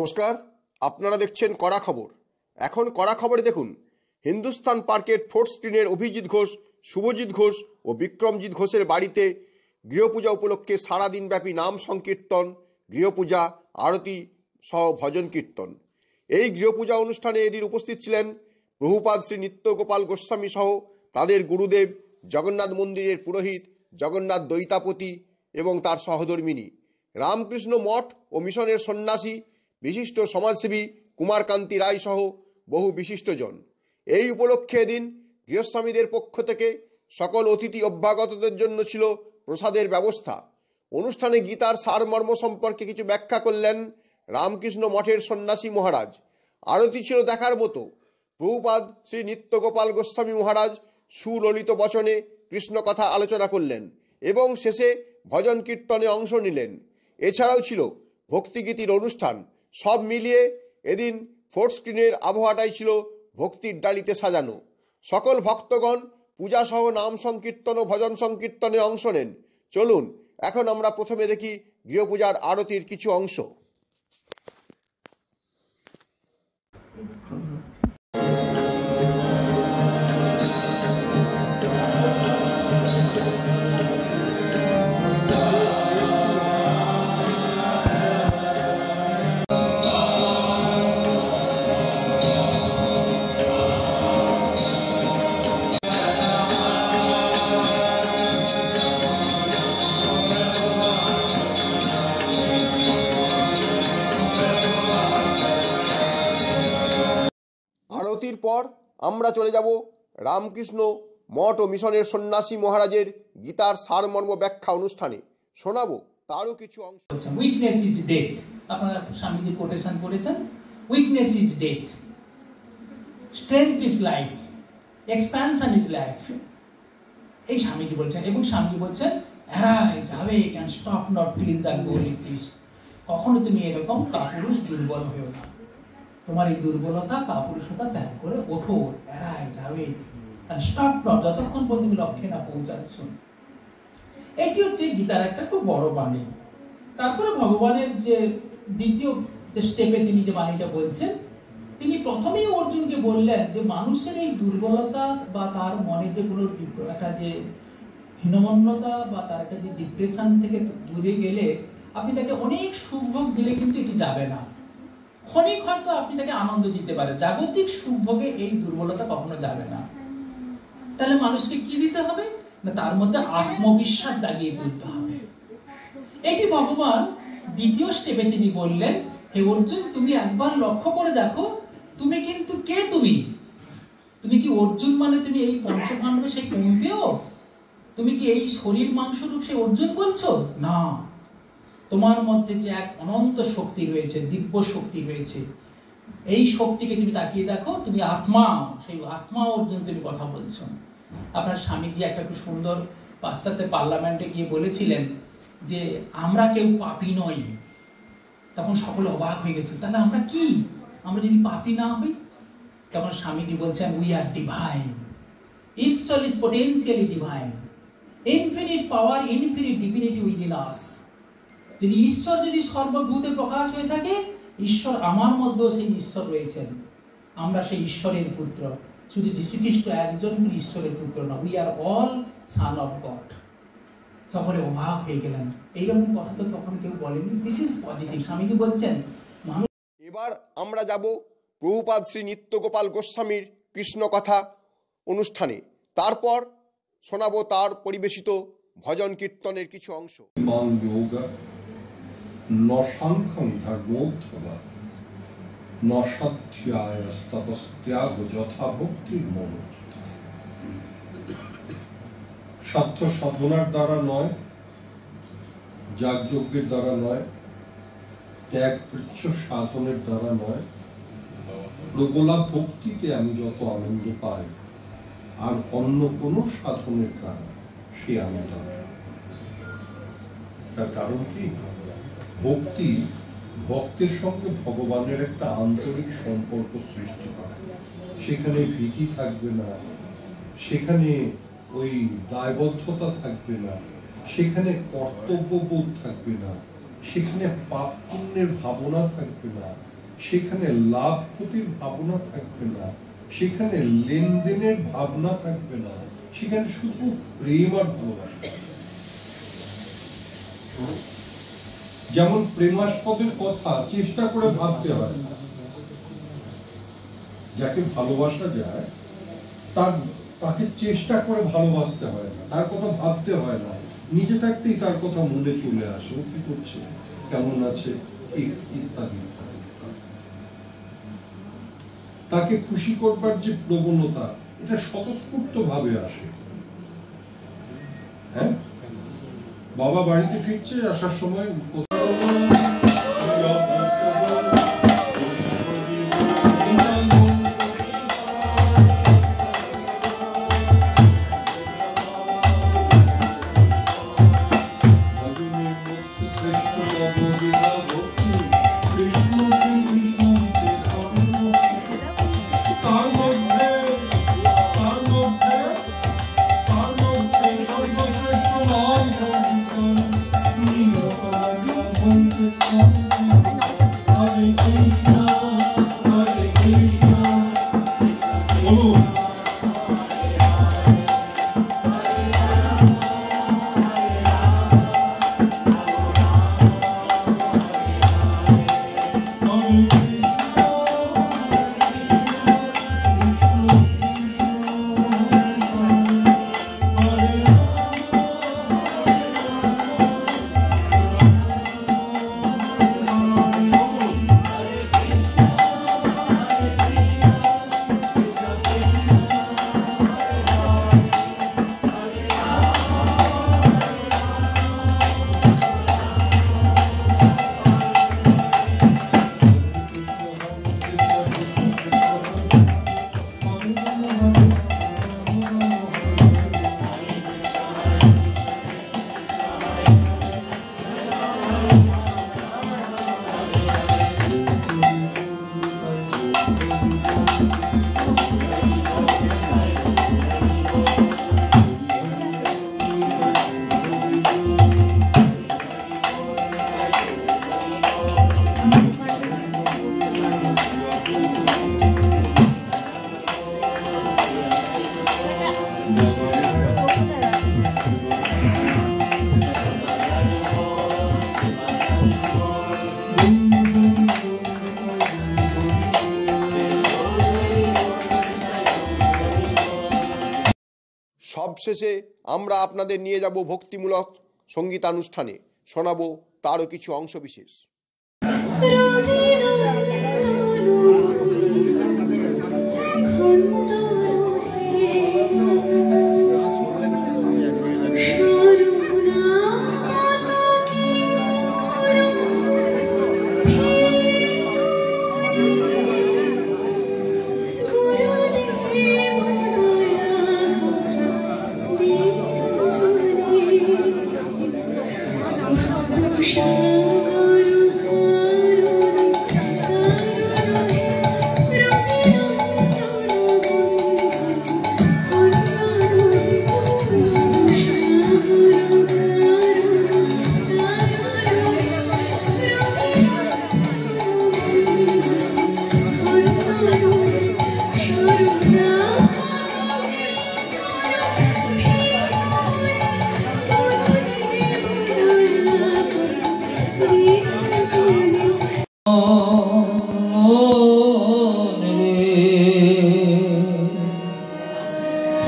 নমস্কার, আপনারা দেখছেন কড়া খবর। এখন কড়া খবরে দেখুন, হিন্দুস্তান পার্কের ফোর্থ স্ক্রিনের অভিজিৎ ঘোষ, শুভজিৎ ঘোষ ও বিক্রমজিৎ ঘোষের বাড়িতে গৃহপূজা উপলক্ষে সারাদিনব্যাপী নাম সংকীর্তন, গৃহপূজা, আরতি সহ ভজন কীর্তন। এই গৃহপূজা অনুষ্ঠানে এদিন উপস্থিত ছিলেন প্রভুপাদ শ্রী নিত্যগোপাল গোস্বামী সহ তাদের গুরুদেব, জগন্নাথ মন্দিরের পুরোহিত জগন্নাথ দৈতাপতি এবং তার সহধর্মিনী, রামকৃষ্ণ মঠ ও মিশনের সন্ন্যাসী, বিশিষ্ট সমাজসেবী কুমারকান্তি রায় সহ বহু বিশিষ্টজন। এই উপলক্ষে এদিন গৃহস্বামীদের পক্ষ থেকে সকল অতিথি অভ্যাগতদের জন্য ছিল প্রসাদের ব্যবস্থা। অনুষ্ঠানে গীতার সারমর্ম সম্পর্কে কিছু ব্যাখ্যা করলেন রামকৃষ্ণ মঠের সন্ন্যাসী মহারাজ। আরতি ছিল দেখার মতো। প্রভুপাদ শ্রী নিত্যগোপাল গোস্বামী মহারাজ সুললিত বচনে কৃষ্ণ কথা আলোচনা করলেন এবং শেষে ভজন কীর্তনে অংশ নিলেন। এছাড়াও ছিল ভক্তিগীতির অনুষ্ঠান। সব মিলিয়ে এদিন ফোর্থ স্ক্রিনের আবহাওয়াটাই ছিল ভক্তির ডালিতে সাজানো। সকল ভক্তগণ পূজাসহ নাম সংকীর্তন ও ভজন সংকীর্তনে অংশ নেন। চলুন এখন আমরা প্রথমে দেখি গৃহপূজার আরতির কিছু অংশ। আরতির পর আমরা চলে যাব রামকৃষ্ণ মঠ ও মিশনের সন্ন্যাসী মহারাজের গীতার সারমর্ম ব্যাখ্যা অনুষ্ঠানে। শোনাবো তারও কিছু অংশ। Weakness is death. আপনারা স্বামীজি কোটেশন পড়েছেন, weakness is death, strength is life, expansion is life. এই স্বামীজি বলছেন, এবং স্বামীজি বলছেন arise, awake and stop not till the goal is this. কখনো তুমি এরকম কাপুরুষ দুর্বল হয়েও না। তোমার এই দুর্বলতা কাপুরুষতা ত্যাগ করে ওঠো, arise, awake and stop not, যতক্ষণ পর্যন্ত তুমি লক্ষ্যে না পৌঁছাচ্ছ। এটি হচ্ছে গীতার একটা খুব বড় বাণী। তারপরে ভগবানের যে দ্বিতীয় যে স্টেপে তিনি যে বাণীটা বলছেন, তিনি প্রথমেই অর্জুনকে বললেন যে মানুষের এই দুর্বলতা বা তার মনে যে কোনো একটা যে হীনমন্যতা বা তার একটা যে ডিপ্রেশন থেকে দূরে গেলে আপনি তাকে অনেক সুখভোগ দিলে কিন্তু এটি যাবে না। ক্ষণিক হয়তো আপনি তাকে আনন্দ দিতে পারে, জাগতিক সুখভোগে এই দুর্বলতা কখনো যাবে না। তাহলে মানুষকে কি দিতে হবে না, তার মধ্যে আত্মবিশ্বাস জাগিয়ে তুলতে হবে। এটি ভগবান দ্বিতীয় স্টেপে তিনি বললেন, হে অর্জুন, তুমি একবার লক্ষ্য করে দেখো তুমি কিন্তু কে, তুমি কি অর্জুন মানে তুমি এই পঞ্চপাণ্ডবে সেই কুন্তিও? তুমি কি এই শরীর মাংসরূপ সেই অর্জুন বলছো? না, তোমার মধ্যে যে এক অনন্ত শক্তি রয়েছে, দিব্য শক্তি রয়েছে, এই শক্তিকে তুমি তাকিয়ে দেখো, তুমি আত্মা, সেই আত্মা অর্জুন তুমি কথা বলছো। আপনার স্বামীজি একটা খুব সুন্দর পাশ্চাত্য পার্লামেন্টে গিয়ে বলেছিলেন যে আমরা কেউ পাপী নই। তখন সকলে অবাক হয়ে গেছে, তাহলে আমরা কি? আমরা যদি পাপী না হই? তখন স্বামীজি বলছেন, we are divine, each soul is potentially divine, infinite power, infinite divinity within us. যদি ঈশ্বর যদি সর্বভূতে প্রকাশ হয়ে থাকে, ঈশ্বর আমার মধ্যেও সেই ঈশ্বর রয়েছেন। আমরা সেই ঈশ্বরের পুত্র। শুধু যীশুখ্রিস্ট একজন ঈশ্বরের পুত্র না, we are all son of god. সকলে অবাক হয়ে গেলেন, এইরকম কথা তো তখন কেউ বলেনি। This is positive. স্বামীজি বলছেন মানুষ। এবার আমরা যাব প্রভুপাদ শ্রী নিত্যগোপাল গোস্বামীর কৃষ্ণ কথা অনুষ্ঠানে। তারপর শোনাবো তার পরিবেশিত ভজন কীর্তনের কিছু অংশ। স্বার্থ সাধনার দ্বারা নয়, যাগযজ্ঞের দ্বারা নয়, ত্যাগ কৃচ্ছ সাধনের দ্বারা নয়, প্রবলা ভক্তিতে আমি যত আনন্দ পাই আর অন্য কোনো সাধনের দ্বারা সে আনন্দ হয়। তার কারণ কি? ভক্তি ভক্তের সঙ্গে ভগবানের একটা আন্তরিক সম্পর্ক সৃষ্টি করে। সেখানে ভীতি থাকবে না, সেখানে ওই দায়বদ্ধতা থাকবে না, সেখানে কর্তব্যবোধ থাকবে না, সেখানে পাপ পুণ্যের ভাবনা থাকবে না, সেখানে লাভ ক্ষতির ভাবনা থাকবে না, সেখানে লেনদেনের ভাবনা থাকবে না, সেখানে শুধু প্রেম আর ভালোবাসা। যেমন প্রেমাস্পদের কথা চেষ্টা করে ভাবতে হয় না, যাকে ভালোবাসা যায় তাকে চেষ্টা করে ভালোবাসতে হয় না, তার কথা ভাবতে হয় না, নিজে থাকতেই তার কথা মনে চলে আসে, ও কি করছে, কেমন আছে, ইত্যাদি ইত্যাদি। তাকে খুশি করবার যে প্রবণতা, এটা স্বতঃস্ফূর্ত ভাবে আসে। হ্যাঁ, বাবা বাড়িতে ফিরছে, আসার সময় সবশেষে আমরা আপনাদের নিয়ে যাব ভক্তিমূলক সঙ্গীতানুষ্ঠানে, শোনাবো তারও কিছু অংশবিশেষ।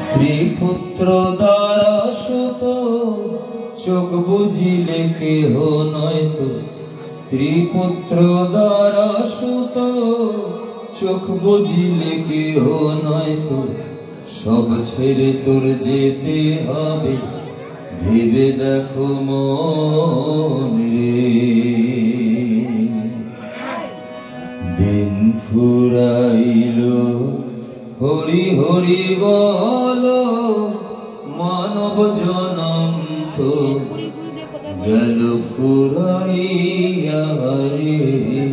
স্ত্রী পুত্র দ্বারা সুত চোখ বুঝিলে কেহ নয়তো, স্ত্রী পুত্র দ্বারা সুত চোখ বুঝিলে কেহ নয়তো, সব ছেড়ে তোর যেতে হবে, ভেবে দেখো মন রে। দিন ফুরাইল হরি হরি বল, মানব জনম তো গেল ফুরাইয়া রে।